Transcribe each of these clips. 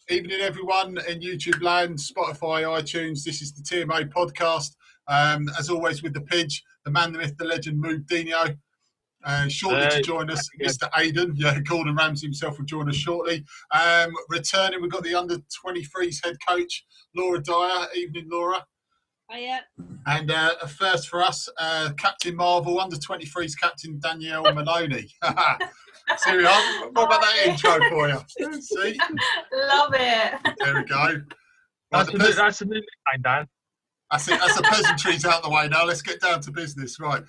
Evening, everyone in YouTube land, Spotify, iTunes. This is the TMA podcast. As always, with the Pidge, the man, the myth, the legend, Moobdeanio. Shortly to join us, Mr. Aidan. Yeah, Gordon Ramsay himself will join us shortly. Returning, we've got the under-23s head coach, Laura Dyer. Evening, Laura. Hiya. And a first for us, Captain Marvel, under-23s captain Danielle Maloney. So we are. What about that intro for you? See? Love it. There we go. That's the new nickname, Dan. That's it. That's the pleasantries out the way now. Let's get down to business. Right.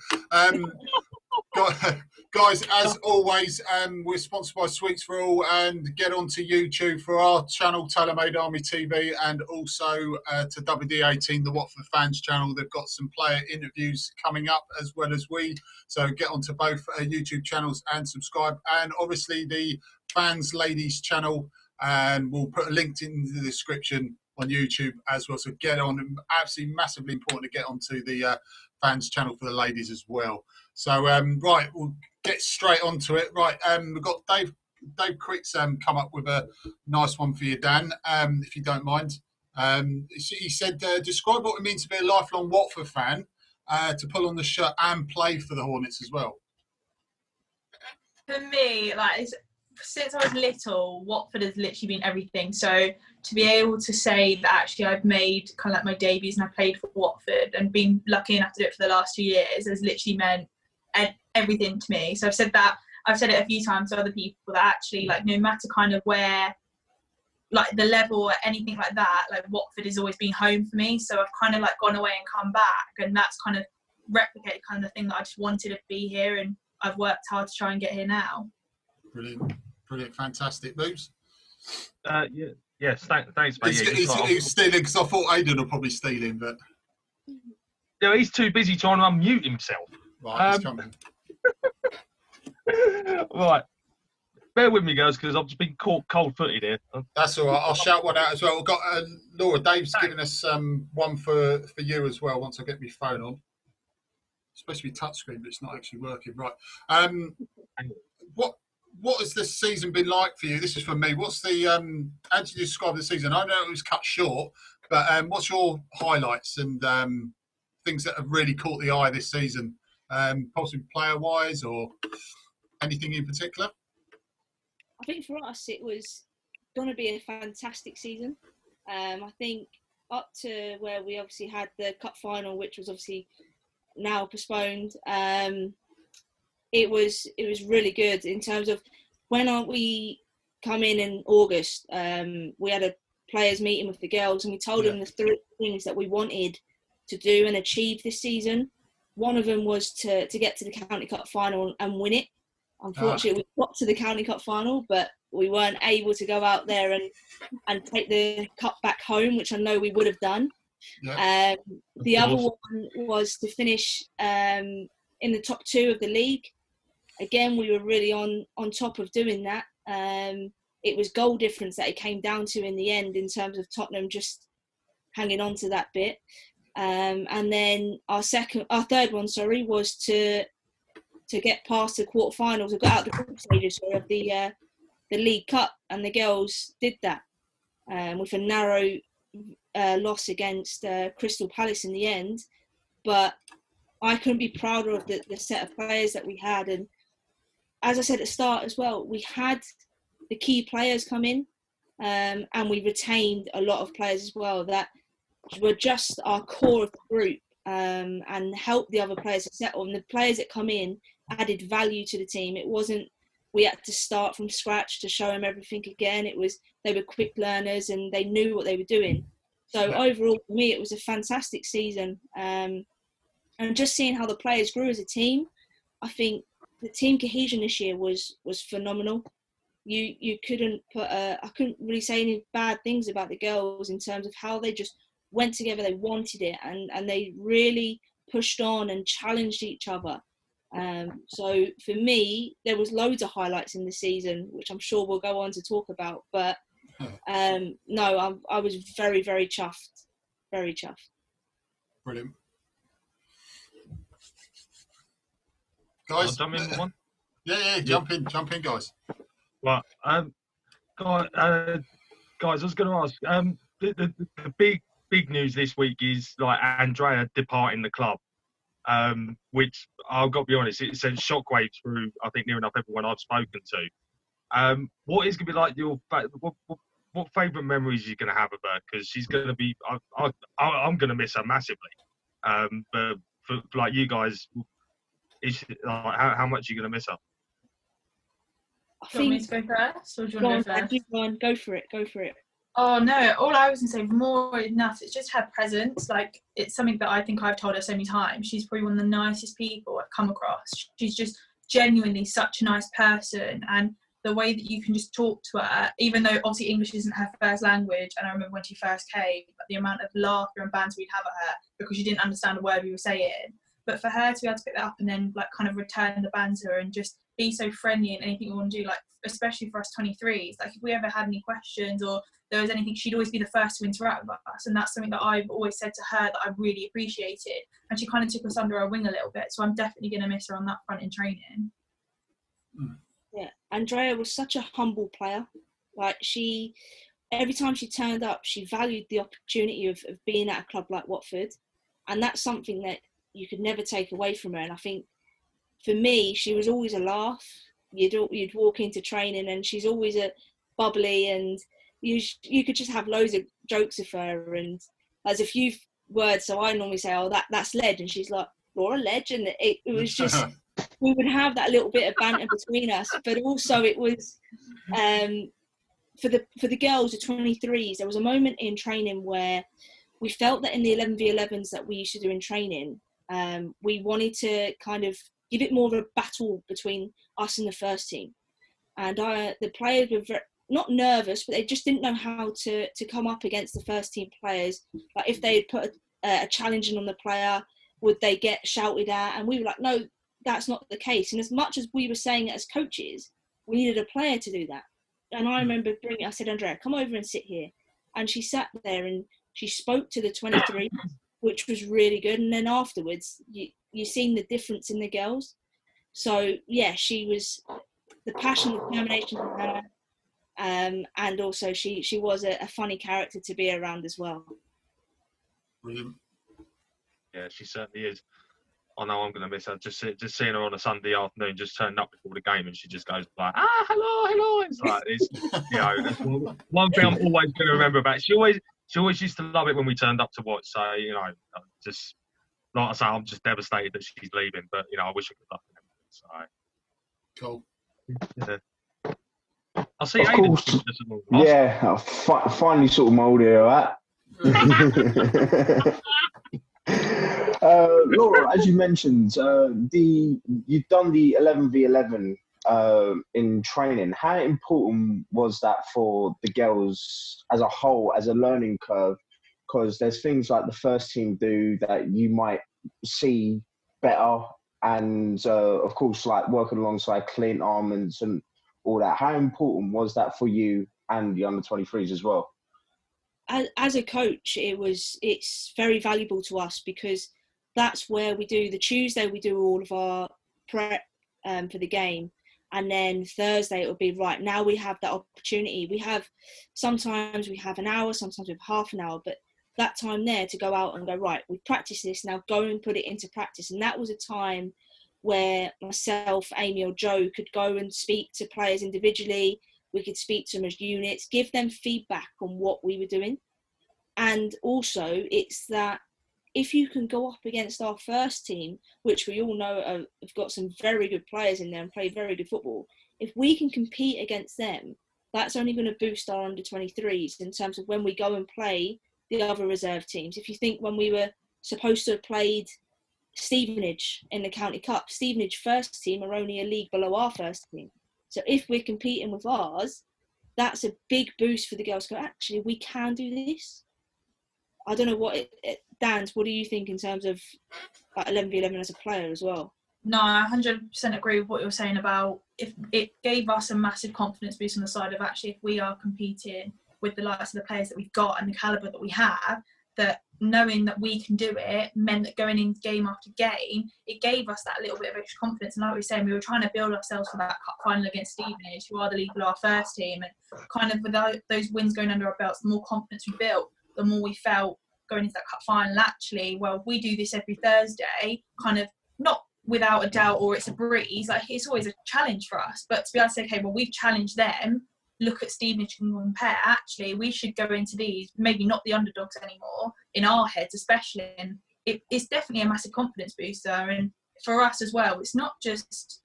Guys, as always, we're sponsored by Sweets for All, and get onto YouTube for our channel, Tailor-Made Army TV, and also to WD18, the Watford fans channel. They've got some player interviews coming up as well as we. So get onto both YouTube channels and subscribe. And obviously the fans ladies channel, and we'll put a link in the description on YouTube as well. So get on. Absolutely massively important to get onto the fans channel for the ladies as well. So, right, we'll get straight onto it. Right, we've got Dave Quick's come up with a nice one for you, Dan, if you don't mind. He said, describe what it means to be a lifelong Watford fan, to pull on the shirt and play for the Hornets as well. For me, since I was little, Watford has literally been everything. So to be able to say that actually I've made kind of like my debuts and I played for Watford and been lucky enough to do it for the last 2 years has literally meant everything to me. So I've said it a few times to other people that actually, like, no matter kind of where, like, the level or anything like that, like, Watford has always been home for me. So I've kind of like gone away and come back, and that's kind of replicated kind of the thing that I just wanted to be here, and I've worked hard to try and get here now. Brilliant, fantastic. Moves? Yes, thanks, mate. He's stealing, because I thought Aidan would probably steal him, but... Yeah, he's too busy trying to unmute himself. Right, he's coming. Right. Bear with me, guys, because I've just been caught cold-footed here. That's all right. I'll shout one out as well. We've got Laura. Dave's giving us one for you as well. Once I get my phone on, it's supposed to be touchscreen, but it's not actually working. Right. What has this season been like for you? This is for me. What's the how do you describe the season? I know it was cut short, but what's your highlights and things that have really caught the eye this season? Possibly player-wise or anything in particular? I think for us it was going to be a fantastic season. I think up to where we obviously had the cup final, which was obviously now postponed, it was really good in terms of when we come in August, we had a players meeting with the girls and we told them the 3 things that we wanted to do and achieve this season. One of them was to get to the County Cup final and win it. Unfortunately, we got to the County Cup final, but we weren't able to go out there and take the cup back home, which I know we would have done. Yeah. The other one was to finish in the top 2 of the league. Again, we were really on top of doing that. It was goal difference that it came down to in the end in terms of Tottenham just hanging on to that bit. And then our third one, was to get past the quarterfinals or get out the group stages of the League Cup, and the girls did that with a narrow loss against Crystal Palace in the end. But I couldn't be prouder of the set of players that we had, and as I said at the start as well, we had the key players come in, and we retained a lot of players as well that were just our core of the group, and helped the other players to settle. And the players that come in added value to the team. It wasn't we had to start from scratch to show them everything again. It was they were quick learners and they knew what they were doing. So overall, for me, it was a fantastic season. And just seeing how the players grew as a team, I think the team cohesion this year was phenomenal. You couldn't I couldn't really say any bad things about the girls in terms of how they just went together. They wanted it and they really pushed on and challenged each other. So for me, there was loads of highlights in the season, which I'm sure we'll go on to talk about. But no, I was very, very chuffed. Very chuffed. Brilliant. Guys, jump in one? Yeah, jump in, guys. Well, guys, I was going to ask. The big news this week is like Andrea departing the club, which I've got to be honest, it sends shockwaves through I think near enough everyone I've spoken to. What is going to be like your what favourite memories are you going to have of her? Because she's going to be, I'm going to miss her massively. But for like you guys, is like, how much are you going to miss her? Do you want me to go first, or do you want to go first? Go for it. Oh no, all I was going to say, more than that, it's just her presence. Like, it's something that I think I've told her so many times. She's probably one of the nicest people I've come across. She's just genuinely such a nice person, and the way that you can just talk to her, even though obviously English isn't her first language, and I remember when she first came, the amount of laughter and banter we'd have at her because she didn't understand a word we were saying. But for her to be able to pick that up and then like kind of return the banter and just be so friendly in anything we want to do, like especially for us 23s, like if we ever had any questions or there was anything, she'd always be the first to interact with us, and that's something that I've always said to her that I really appreciated, and she kind of took us under her wing a little bit, so I'm definitely going to miss her on that front in training. Yeah, Andrea was such a humble player. Like, she, every time she turned up, she valued the opportunity of being at a club like Watford, and that's something that you could never take away from her. And I think for me, she was always a laugh. You'd walk into training and she's always a bubbly, and you could just have loads of jokes with her. And there's a few words, so I normally say, "Oh, that's Ledge," and she's like, "Laura Ledge," and it was just we would have that little bit of banter between us. But also it was for the girls, the 23s. There was a moment in training where we felt that in the 11v11s that we used to do in training, we wanted to kind of give it more of a battle between us and the first team. And the players were not nervous, but they just didn't know how to come up against the first team players. Like, if they had put a challenge in on the player, would they get shouted at? And we were like, no, that's not the case. And as much as we were saying it as coaches, we needed a player to do that. And I remember I said, Andrea, come over and sit here. And she sat there and she spoke to the 23, which was really good. And then afterwards, you seen the difference in the girls. So yeah, she was the passion, the determination in her, and also she was a funny character to be around as well. Brilliant. Yeah, she certainly is. I know I'm going to miss her. Just seeing her on a Sunday afternoon, just turning up before the game, and she just goes like, hello. It's like, that's one thing I'm always going to remember about. She always used to love it when we turned up to watch. So, just like I say, I'm just devastated that she's leaving. But I wish her good luck. So Cool. Yeah. I see. Of Aidan. course. Yeah, I finally sort of moulded her out. Laura, as you mentioned, you've done the 11v11 in training. How important was that for the girls as a whole, as a learning curve? Because there's things like the first team do that you might see better, and of course, like working alongside Clint Armands and all that. How important was that for you and the under 23s as well? As a coach, it's very valuable to us, because that's where we do the Tuesday. We do all of our prep for the game, and then Thursday it will be right. Now we have that opportunity. Sometimes we have an hour, sometimes we have half an hour, but that time there to go out and go, right, we've practiced this, now go and put it into practice. And that was a time where myself, Amy or Joe could go and speak to players individually. We could speak to them as units, give them feedback on what we were doing. And also it's that if you can go up against our first team, which we all know have got some very good players in there and play very good football, if we can compete against them, that's only going to boost our under 23s in terms of when we go and play the other reserve teams. If you think when we were supposed to have played Stevenage in the County Cup, Stevenage first team are only a league below our first team. So if we're competing with ours, that's a big boost for the girls. Go, actually, we can do this. I don't know Dan, what do you think in terms of 11v11 as a player as well? No, I 100% agree with what you're saying about if it gave us a massive confidence boost on the side of actually if we are competing with the likes of the players that we've got and the calibre that we have, that knowing that we can do it meant that going in game after game, it gave us that little bit of extra confidence. And like we were saying, we were trying to build ourselves for that cup final against Stevenage, who are the league below our first team. And kind of without those wins going under our belts, the more confidence we built, the more we felt going into that cup final. Actually, well, we do this every Thursday, kind of not without a doubt or it's a breeze. Like, it's always a challenge for us. But to be able to say, okay, well, we've challenged them, look at Stevenage and compare, actually we should go into these maybe not the underdogs anymore in our heads especially, and it's definitely a massive confidence booster. And for us as well, it's not just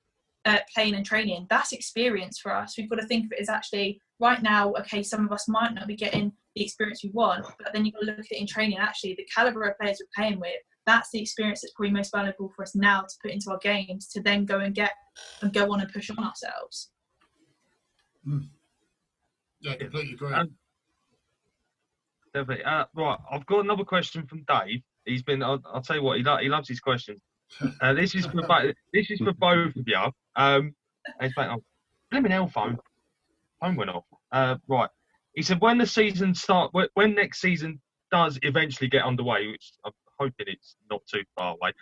playing and training, that's experience for us. We've got to think of it as actually right now, okay, some of us might not be getting the experience we want, but then you've got to look at it in training, actually the calibre of players we're playing with, that's the experience that's probably most valuable for us now to put into our games to then go on and push on ourselves. Yeah, completely agree. Definitely. Right, I've got another question from Dave. He's been. I'll tell you what. He loves his questions. This is for both of you. He's like, oh, blimmin' hell, phone went off. Right. He said when next season does eventually get underway, which I'm hoping it's not too far away.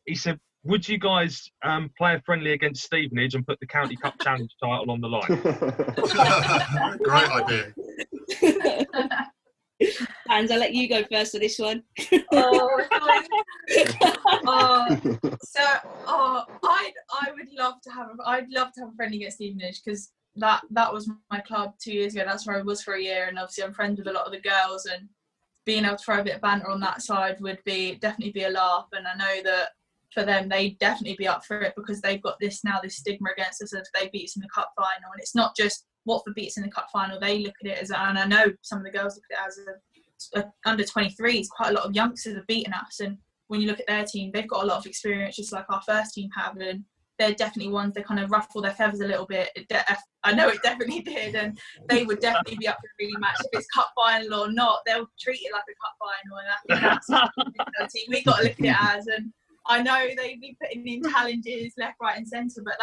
He said, would you guys play a friendly against Stevenage and put the County Cup Challenge title on the line? Great idea. Hans, I'll let you go first for this one. I would love to have a friendly against Stevenage, because that was my club 2 years ago. That's where I was for a year, and obviously I'm friends with a lot of the girls, and being able to throw a bit of banter on that side would definitely be a laugh. And I know that for them, they'd definitely be up for it, because they've got this stigma against us if they beat us in the cup final. And it's not just Watford beats in the cup final, they look at it as, and I know some of the girls look at it as under 23s, quite a lot of youngsters have beaten us. And when you look at their team, they've got a lot of experience, just like our first team have, and they're definitely ones that kind of ruffle their feathers a little bit. I know it definitely did, and they would definitely be up for a rematch. If it's cup final or not, they'll treat it like a cup final, and I think that's we got to look at it as. And I know they'd be putting in challenges left, right, and centre, but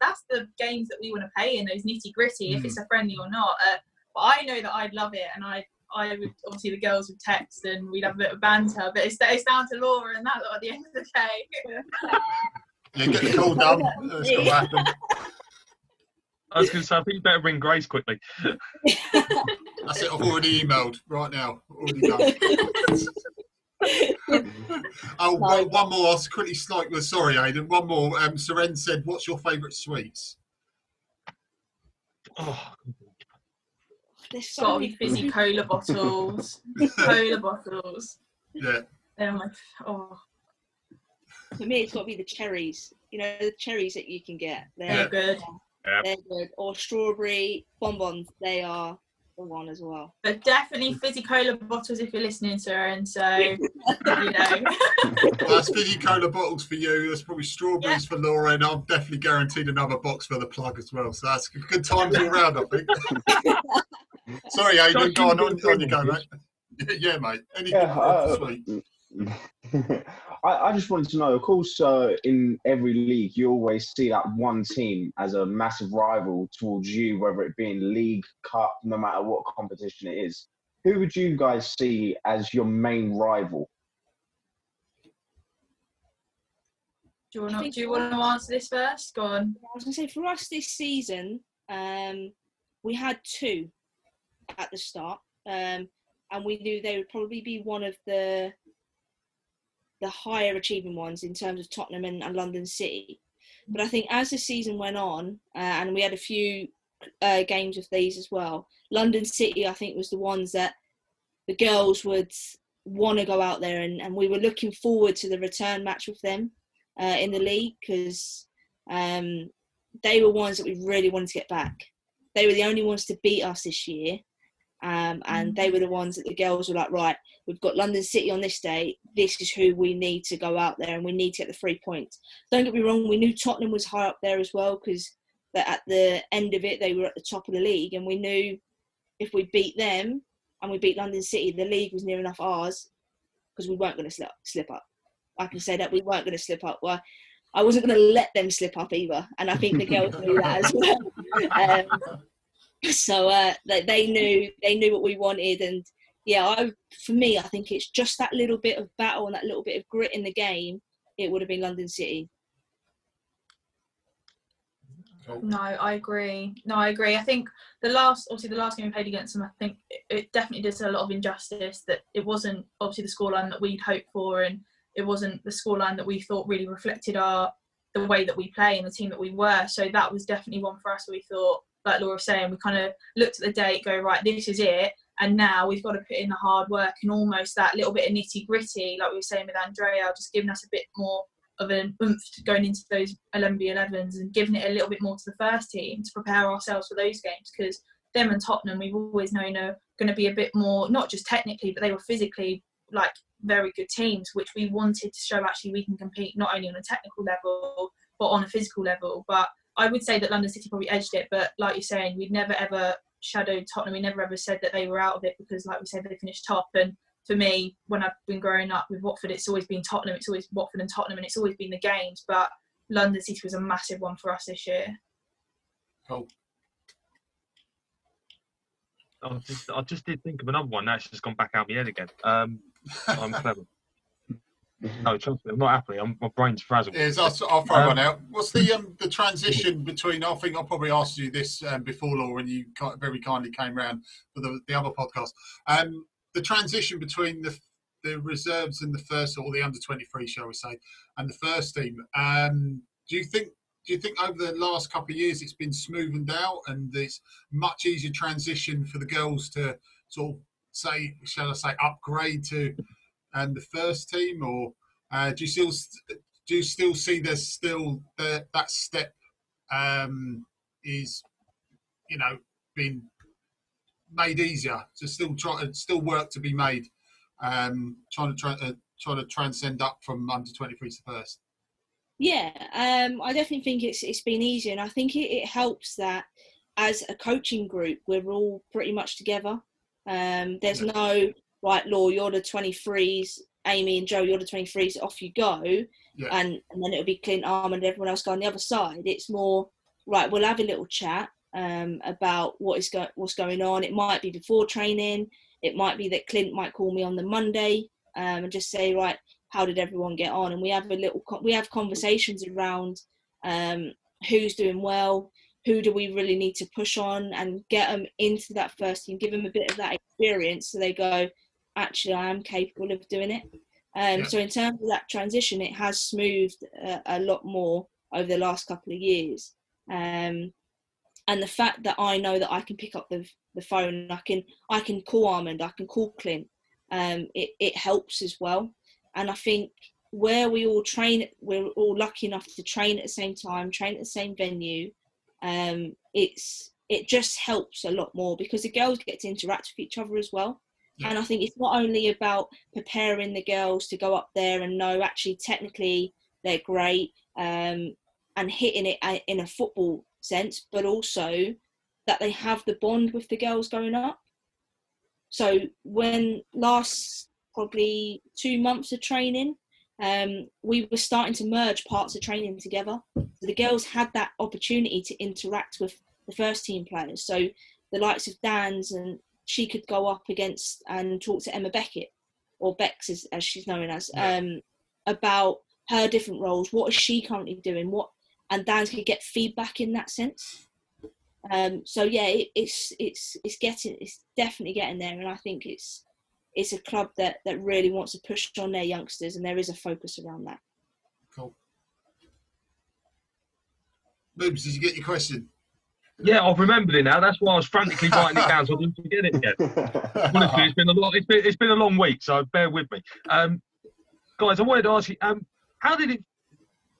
that's the games that we want to play in, those nitty gritty, if it's a friendly or not. But I know that I'd love it, and I would, obviously the girls would text and we'd have a bit of banter, but it's down to Laura and that lot at the end of the day. Yeah, get the call done. That's got to happen. I was going to say, I think you better ring Grace quickly. That's it, I've already emailed right now. Already done. One more. I was quickly sorry, Aidan. One more. Seren said, "What's your favourite sweets?" Oh, there's got to be fizzy cola bottles. Cola bottles. Yeah. For me, it's got to be the cherries. You know, the cherries that you can get. They're good. They're good. Or strawberry bonbons. They are the one as well. But definitely fizzy cola bottles if you're listening, sir. And so, you know. That's fizzy cola bottles for you. There's probably strawberries for Laura, and I've definitely guaranteed another box for the plug as well. So that's good times all round, I think. Sorry, Aidan. Go on you go, mate. Yeah, mate. Anything sweet. I just wanted to know, of course, in every league, you always see that one team as a massive rival towards you, whether it be in league, cup, no matter what competition it is. Who would you guys see as your main rival? Do you want to answer this first? Go on. I was going to say, for us this season, we had two at the start, and we knew they would probably be one of the higher achieving ones in terms of Tottenham and London City. But I think as the season went on, and we had a few games of these as well, London City, I think, was the ones that the girls would want to go out there, and we were looking forward to the return match with them in the league, because they were ones that we really wanted to get back. They were the only ones to beat us this year. And they were the ones that the girls were like, right, we've got London City on this day. This is who we need to go out there, and we need to get the 3 points. Don't get me wrong, we knew Tottenham was high up there as well, because at the end of it, they were at the top of the league. And we knew if we beat them and we beat London City, the league was near enough ours, because we weren't going to slip up. I can say that we weren't going to slip up. Well, I wasn't going to let them slip up either. And I think the girls knew that as well. So they knew what we wanted, and for me, I think it's just that little bit of battle and that little bit of grit in the game. It would have been London City. No, I agree. I think the last game we played against them, I think it definitely did a lot of injustice that it wasn't obviously the scoreline that we'd hoped for, and it wasn't the scoreline that we thought really reflected the way that we play and the team that we were. So that was definitely one for us where we thought, like Laura was saying, we kind of looked at the date, go, right, this is it. And now we've got to put in the hard work and almost that little bit of nitty gritty, like we were saying with Andrea, just giving us a bit more of an oomph going into those 11v11s and giving it a little bit more to the first team to prepare ourselves for those games, because them and Tottenham we've always known are going to be a bit more, not just technically, but they were physically like very good teams, which we wanted to show actually we can compete not only on a technical level but on a physical level. But I would say that London City probably edged it, but like you're saying, we'd never ever shadowed Tottenham. We never ever said that they were out of it, because like we said, they finished top. And for me, when I've been growing up with Watford, it's always been Tottenham. It's always Watford and Tottenham, and it's always been the games. But London City was a massive one for us this year. Cool. I just did think of another one that's just gone back out my head again. I'm clever. No, trust me, I'm not happy. My brain's frazzled. Yes, I'll throw one out. What's the transition between? I think I probably asked you this before, Laura, and you very kindly came round for the other podcast. The transition between the reserves and the first, or the under 23, shall we say, and the first team. Do you think over the last couple of years it's been smoothened out and there's much easier transition for the girls to sort of shall I say, upgrade to the first team, or do you still see there's still that step is being made easier? So still work to be made, trying to transcend up from under 23 to first. Yeah, I definitely think it's been easier, and I think it helps that as a coaching group we're all pretty much together. There's no right, Law, you're the 23s, Amy and Joe, you're the 23s, off you go, and then it'll be Clint, Arm, and everyone else go on the other side. It's more right, we'll have a little chat about what's going on. It might be before training. It might be that Clint might call me on the Monday and just say, right, how did everyone get on? And we have conversations around who's doing well, who do we really need to push on, and get them into that first team, give them a bit of that experience so they go, actually, I am capable of doing it. So in terms of that transition, it has smoothed a lot more over the last couple of years. And the fact that I know that I can pick up the phone, I can call Armand, I can call Clint, it helps as well. And I think where we all train, we're all lucky enough to train at the same time, train at the same venue. It just helps a lot more because the girls get to interact with each other as well. Yeah. And I think it's not only about preparing the girls to go up there and know actually technically they're great and hitting it in a football sense, but also that they have the bond with the girls going up. So when last probably 2 months of training, we were starting to merge parts of training together. So the girls had that opportunity to interact with the first team players. So the likes of Dan's, and she could go up against and talk to Emma Beckett, or Bex as she's known as, about her different roles. What is she currently doing? And Dan's could get feedback in that sense. So yeah, it's definitely getting there, and I think it's a club that really wants to push on their youngsters, and there is a focus around that. Cool. Boobs, did you get your question? Yeah, I've remembered it now. That's why I was frantically writing it down so I didn't forget it again. Honestly, it's been a long week, so bear with me. Guys, I wanted to ask you, how did it,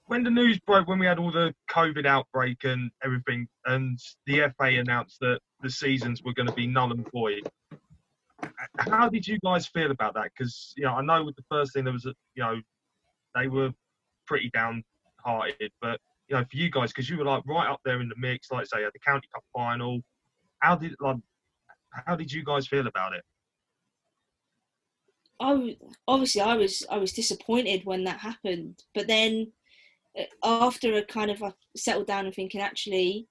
when the news broke, when we had all the COVID outbreak and everything, and the FA announced that the seasons were going to be null and void, how did you guys feel about that? Because I know with the first thing there was they were pretty downhearted, but for you guys, because you were like right up there in the mix, like say at the County Cup final, how did you guys feel about it? I was disappointed when that happened, but then after I kind of settled down and thinking, actually,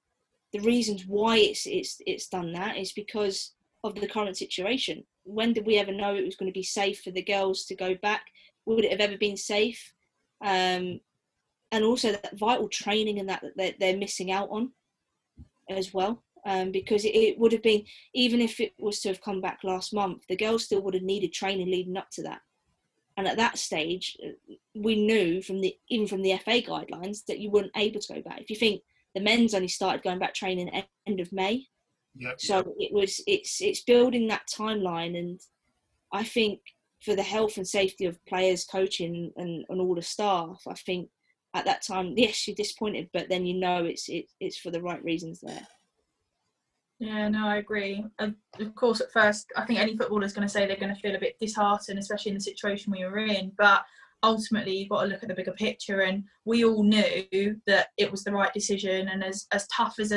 the reasons why it's done that is because of the current situation. when did we ever know it was going to be safe for the girls to go back? Would it have ever been safe? And also that vital training and that they're missing out on as well. Because it would have been, even if it was to have come back last month, the girls still would have needed training leading up to that. And at that stage, we knew even from the FA guidelines that you weren't able to go back. If you think the men's only started going back training end of May, so it's building that timeline. And I think for the health and safety of players, coaching, and all the staff, I think at that time, yes, you're disappointed, but then you know it's for the right reasons there. Yeah, no, I agree. Of course, at first, I think any footballer is going to say they're going to feel a bit disheartened, especially in the situation we were in. But ultimately, you've got to look at the bigger picture. And we all knew that it was the right decision. And as tough as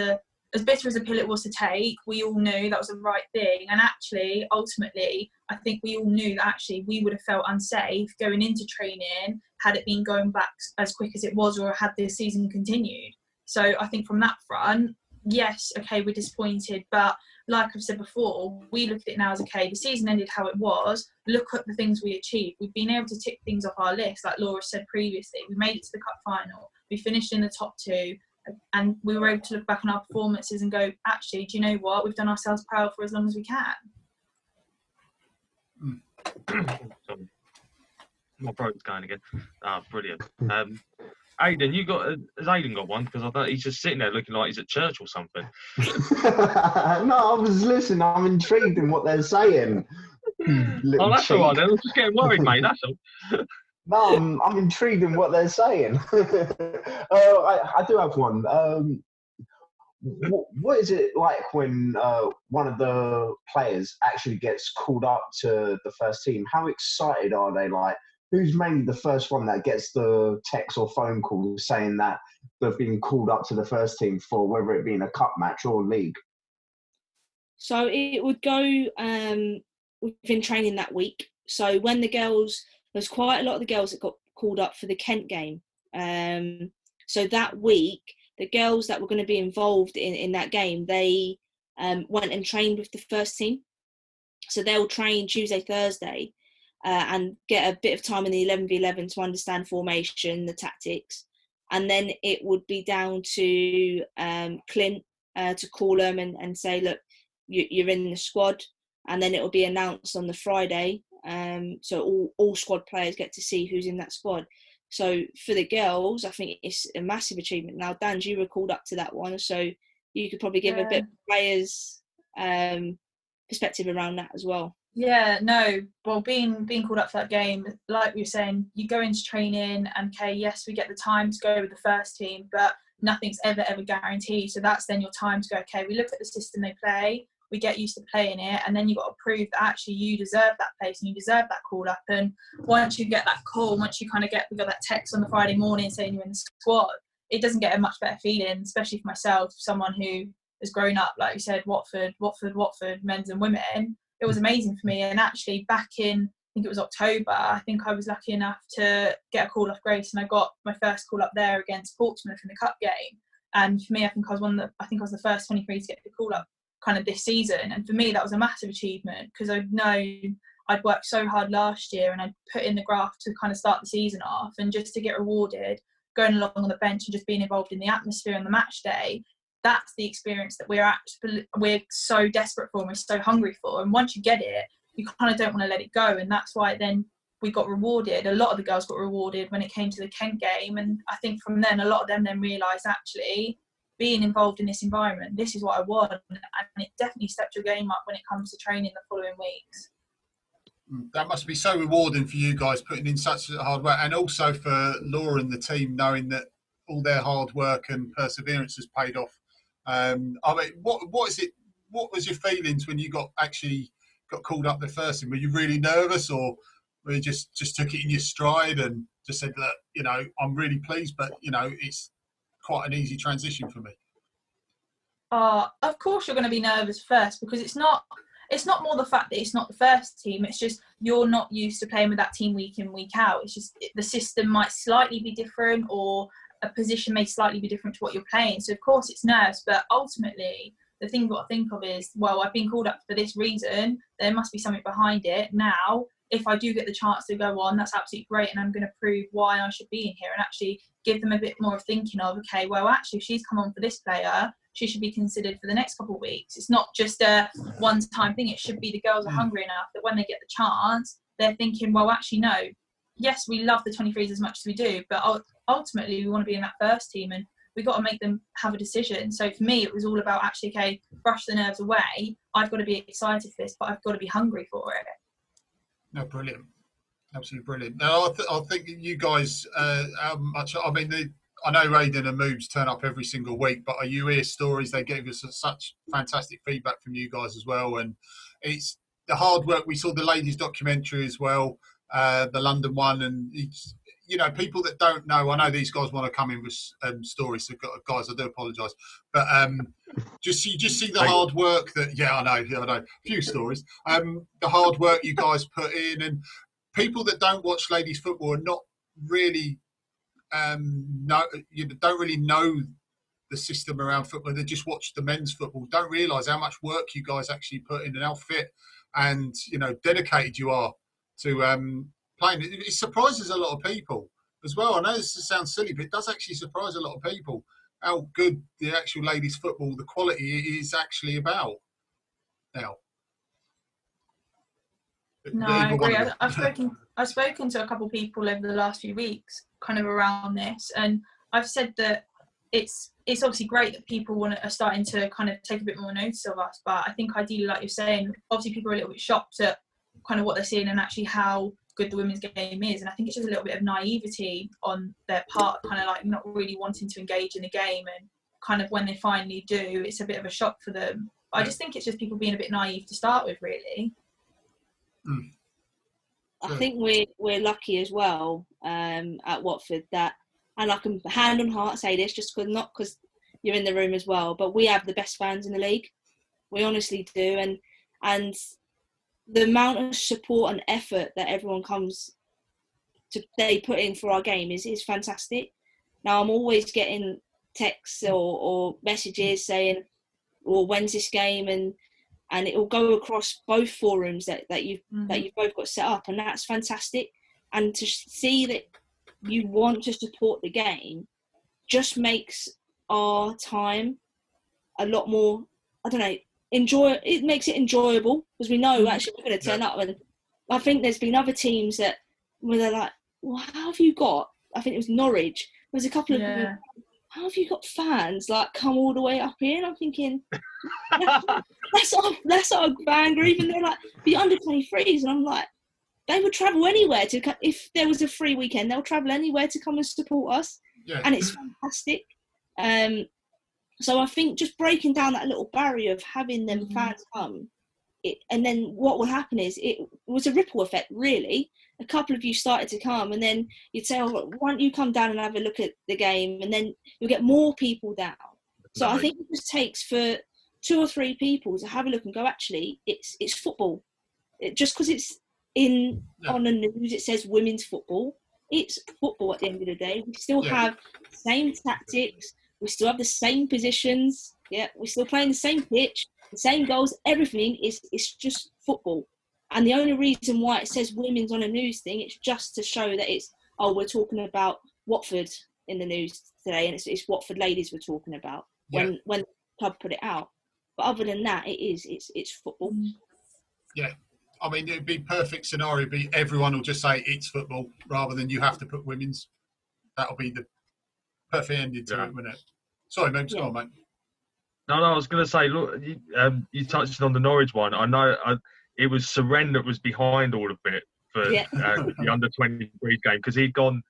bitter as a pill it was to take, we all knew that was the right thing. And actually, ultimately, I think we all knew that actually we would have felt unsafe going into training had it been going back as quick as it was, or had this season continued. So I think from that front, yes, okay, we're disappointed, but like I've said before, we look at it now as, okay, the season ended how it was, look at the things we achieved. We've been able to tick things off our list, like Laura said previously. We made it to the cup final, we finished in the top 2, and we were able to look back on our performances and go, actually, do you know what? We've done ourselves proud for as long as we can. My throat's going again. Brilliant. Aidan, has Aidan got one? Because I thought he's just sitting there looking like he's at church or something. No, I was listening. I'm intrigued in what they're saying. Oh, that's all right then. I'm just getting worried, mate. That's all. No, I'm intrigued in what they're saying. I do have one. What is it like when one of the players actually gets called up to the first team? How excited are they? Like, who's mainly the first one that gets the text or phone call saying that they've been called up to the first team for whether it be in a cup match or league? So it would go within training that week. So when the girls, there's quite a lot of the girls that got called up for the Kent game. So that week, the girls that were going to be involved in that game, they went and trained with the first team. So they'll train Tuesday, Thursday, and get a bit of time in the 11v11 to understand formation, the tactics. And then it would be down to Clint to call them and say, look, you're in the squad. And then it will be announced on the Friday. So all squad players get to see who's in that squad. So for the girls, I think it's a massive achievement. Now, Dan, you were called up to that one, so you could probably give a bit of players' perspective around that as well. Yeah, no. Well, being called up for that game, like we were saying, you go into training and, okay, yes, we get the time to go with the first team, but nothing's ever guaranteed. So that's then your time to go, okay, we look at the system they play, we get used to playing it, and then you've got to prove that actually you deserve that place and you deserve that call up. And once you get that call, once you kind of we got that text on the Friday morning saying you're in the squad, it doesn't get a much better feeling, especially for myself, someone who has grown up, like you said, Watford, men's and women. It was amazing for me. And actually back in, I think it was October, I think I was lucky enough to get a call off Grace, and I got my first call up there against Portsmouth in the cup game. And for me, I think I was the first 23 to get the call up kind of this season. And for me, that was a massive achievement, because I've known I'd worked so hard last year and I'd put in the graft to kind of start the season off, and just to get rewarded going along on the bench and just being involved in the atmosphere on the match day, that's the experience that we're so desperate for and we're so hungry for. And once you get it, you kind of don't want to let it go. And that's why then we got rewarded. A lot of the girls got rewarded when it came to the Kent game. And I think from then, a lot of them then realised, actually, being involved in this environment, this is what I want. And it definitely stepped your game up when it comes to training the following weeks. That must be so rewarding for you guys, putting in such hard work, and also for Laura and the team, knowing that all their hard work and perseverance has paid off. I mean, what is it? What was your feelings when you got called up the first time? Were you really nervous, or were you just took it in your stride and just said, look, I'm really pleased, but it's quite an easy transition for me? Of course you're going to be nervous first, because it's not more the fact that it's not the first team, it's just you're not used to playing with that team week in, week out. It's just the system might slightly be different, or a position may slightly be different to what you're playing. So of course it's nerves, but ultimately the thing you've got to think of is, well, I've been called up for this reason. There must be something behind it. Now, if I do get the chance to go on, that's absolutely great, and I'm going to prove why I should be in here, and actually give them a bit more of thinking of, okay, well, actually, if she's come on for this player, she should be considered for the next couple of weeks. It's not just a one-time thing. It should be the girls are hungry enough that when they get the chance, they're thinking, well, actually, no. Yes, we love the 23s as much as we do, but ultimately we want to be in that first team, and we've got to make them have a decision. So for me, it was all about actually, okay, brush the nerves away. I've got to be excited for this, but I've got to be hungry for it. No, brilliant. Absolutely brilliant. Now, I think you guys, how much, I mean, I know Aidan and Moobs turn up every single week, but you hear stories, they gave us such fantastic feedback from you guys as well. And it's the hard work. We saw the ladies documentary as well, the London one. And, it's, you know, people that don't know, I know these guys want to come in with stories. So guys, I do apologise. But you just see the hard work that, I know, a few stories. The hard work you guys put in, and people that don't watch ladies football are not really don't really know the system around football. They just watch the men's football, don't realise how much work you guys actually put in, and how fit and dedicated you are to playing. It surprises a lot of people as well. I know this sounds silly, but it does actually surprise a lot of people how good the actual ladies football, the quality is actually about now. No, I agree. I've spoken to a couple of people over the last few weeks kind of around this, and I've said that it's obviously great that people are starting to kind of take a bit more notice of us, but I think ideally, like you're saying, obviously people are a little bit shocked at kind of what they're seeing and actually how good the women's game is, and I think it's just a little bit of naivety on their part, kind of like not really wanting to engage in the game, and kind of when they finally do, it's a bit of a shock for them. I just think it's just people being a bit naive to start with, really. I think we're lucky as well at Watford that, and I can hand on heart say this, just not because you're in the room as well, but we have the best fans in the league. We honestly do, and the amount of support and effort that everyone they put in for our game is fantastic. Now I'm always getting texts or messages saying, "Well, when's this game?" and it will go across both forums that you've both got set up, and that's fantastic. And to see that you want to support the game just makes our time a lot more, I don't know, it makes it enjoyable, because we know actually we're going to turn up. And I think there's been other teams where they're like, well, how have you got, I think it was Norwich, there was a couple of them, how have you got fans like come all the way up here? And I'm thinking, that's our fan group, and they're like the under 23s, and I'm like, they would travel anywhere if there was a free weekend, they'll travel anywhere to come and support us, and it's fantastic. So I think just breaking down that little barrier of having them fans come, and then what will happen is it was a ripple effect, really. A couple of you started to come, and then you'd say, oh, why don't you come down and have a look at the game, and then you'll get more people down. So I think it just takes for 2 or 3 people to have a look and go, actually, it's football. Just because it's on the news, it says women's football. It's football at the end of the day. We still have the same tactics. We still have the same positions. Yeah, we're still playing the same pitch, the same goals. Everything it's just football. And the only reason why it says women's on a news thing, it's just to show that we're talking about Watford in the news today, and it's Watford ladies we're talking about when the club put it out. But other than that, it's football. Yeah. I mean, it'd be perfect scenario. Everyone will just say it's football rather than you have to put women's. That'll be the perfect ending to it, wouldn't it? Sorry, mate. Go on, mate. No, I was going to say, look, you touched on the Norwich one. I know it was Seren that was behind all of it for the under 23 game, because he'd gone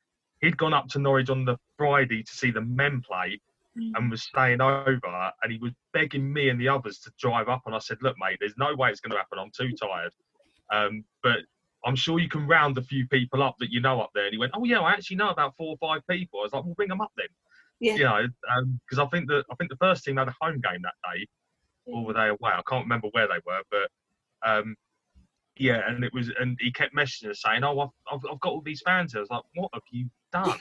up to Norwich on the Friday to see the men play and was staying over, and he was begging me and the others to drive up. And I said, look, mate, there's no way it's going to happen. I'm too tired. But I'm sure you can round a few people up that you know up there. And he went, oh yeah, I actually know about 4 or 5 people. I was like, well, bring them up then. Yeah. Because I think the first team had a home game that day, or were they away? I can't remember where they were, but and he kept messaging us saying, oh, I've got all these fans here. I was like, what have you done?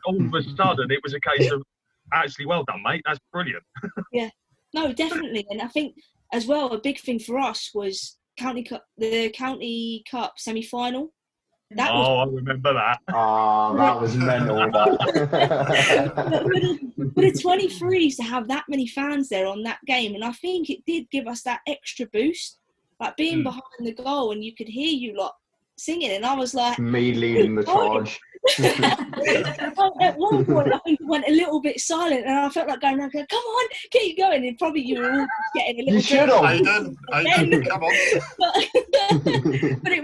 All of a sudden, it was a case of, actually, well done, mate. That's brilliant. No, definitely. And I think as well, a big thing for us was the County Cup semi-final. I remember that. Oh, that was mental. For the 23s to have that many fans there on that game, and I think it did give us that extra boost, like being behind the goal and you could hear you lot singing, and I was like, Me leading the charge. At one point, I think it went a little bit silent, and I felt like going, "Come on, keep going." And probably you were all getting a little. You should have. Aidan, come on. But it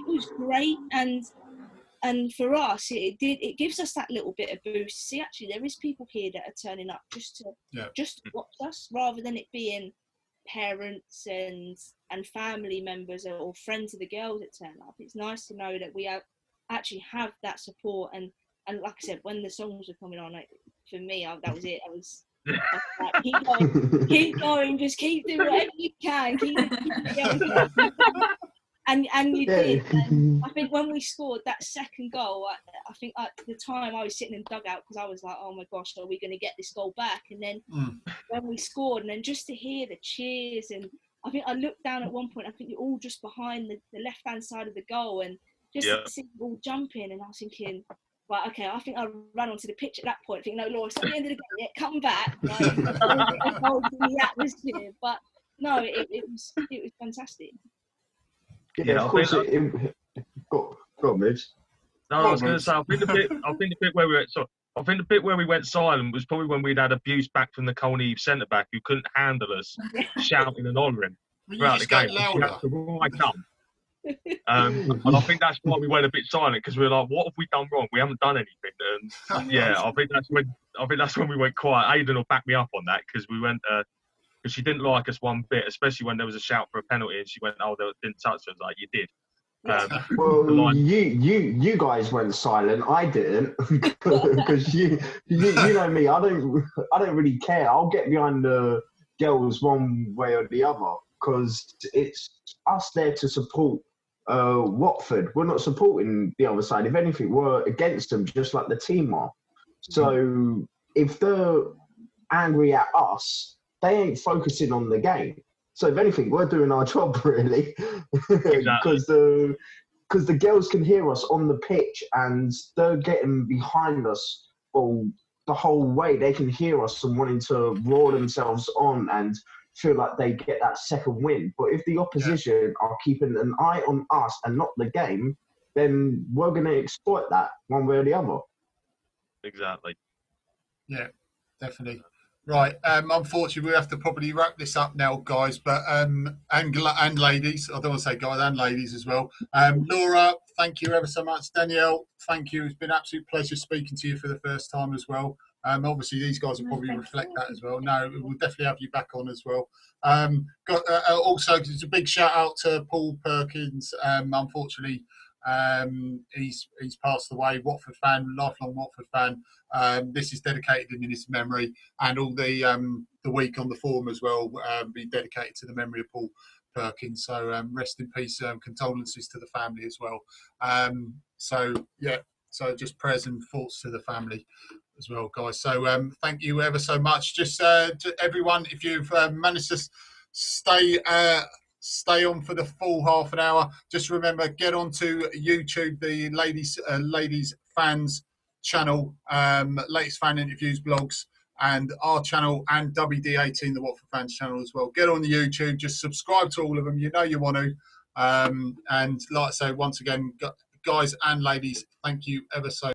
was great, and for us, it gives us that little bit of boost. See, actually, there is people here that are turning up just to watch us, rather than it being parents and family members or friends of the girls that turn up. It's nice to know that we actually have that support, and like I said, when the songs were coming on, for me, that was it. I was like, keep going, just keep doing whatever you can, keep going. And you did. And I think when we scored that second goal, I think at the time I was sitting in the dugout because I was like, oh my gosh, are we going to get this goal back? And then when we scored, and then just to hear the cheers, and I think I looked down at one point, I think you're all just behind the left-hand side of the goal, and just to see you all jumping, and I was thinking, right, okay, I think I ran onto the pitch at that point, thinking, no, Laura, it's not the end of the game yet, come back. Like, in the atmosphere. But no, it was fantastic. Yeah, of course. Go on, Midge. No, I was going to say, I think the bit where we went, I think the bit where we went silent was probably when we'd had abuse back from the Colney centre back who couldn't handle us shouting and hollering throughout the game. She had to right up. And I think that's why we went a bit silent, because we were like, "What have we done wrong? We haven't done anything." And I think that's when we went quiet. Aidan will back me up on that, because we went because she didn't like us one bit, especially when there was a shout for a penalty, and she went, "Oh, they didn't touch us." Like, you did. Well, you guys went silent. I didn't, because you know me. I don't really care. I'll get behind the girls one way or the other, because it's us there to support Watford. We're not supporting the other side. If anything, we're against them, just like the team are. So if they're angry at us, they ain't focusing on the game. So if anything, we're doing our job, really, because the girls can hear us on the pitch, and they're getting behind us all the whole way. They can hear us and wanting to roar themselves on and feel like they get that second win. But if the opposition are keeping an eye on us and not the game, then we're going to exploit that one way or the other. Exactly. Yeah, definitely. Right. Unfortunately, we have to probably wrap this up now, guys. But and ladies, I don't want to say guys and ladies as well. Laura, thank you ever so much. Danielle, thank you. It's been an absolute pleasure speaking to you for the first time as well. Obviously, these guys will probably reflect that as well. No, we'll definitely have you back on as well. Also, it's a big shout out to Paul Perkins. Unfortunately, he's passed away. Watford fan, lifelong Watford fan. This is dedicated in his memory, and all the week on the forum as well be dedicated to the memory of Paul Perkins. So rest in peace. Condolences to the family as well. So just prayers and thoughts to the family as well, guys. So thank you ever so much. Just to everyone, if you've managed to stay on for the full half an hour, just remember, get onto YouTube, the ladies fans channel, latest fan interviews, blogs, and our channel, and WD18, the Watford fans channel as well. Get on the YouTube, just subscribe to all of them. You know you want to. And like I say, once again, guys and ladies, thank you ever so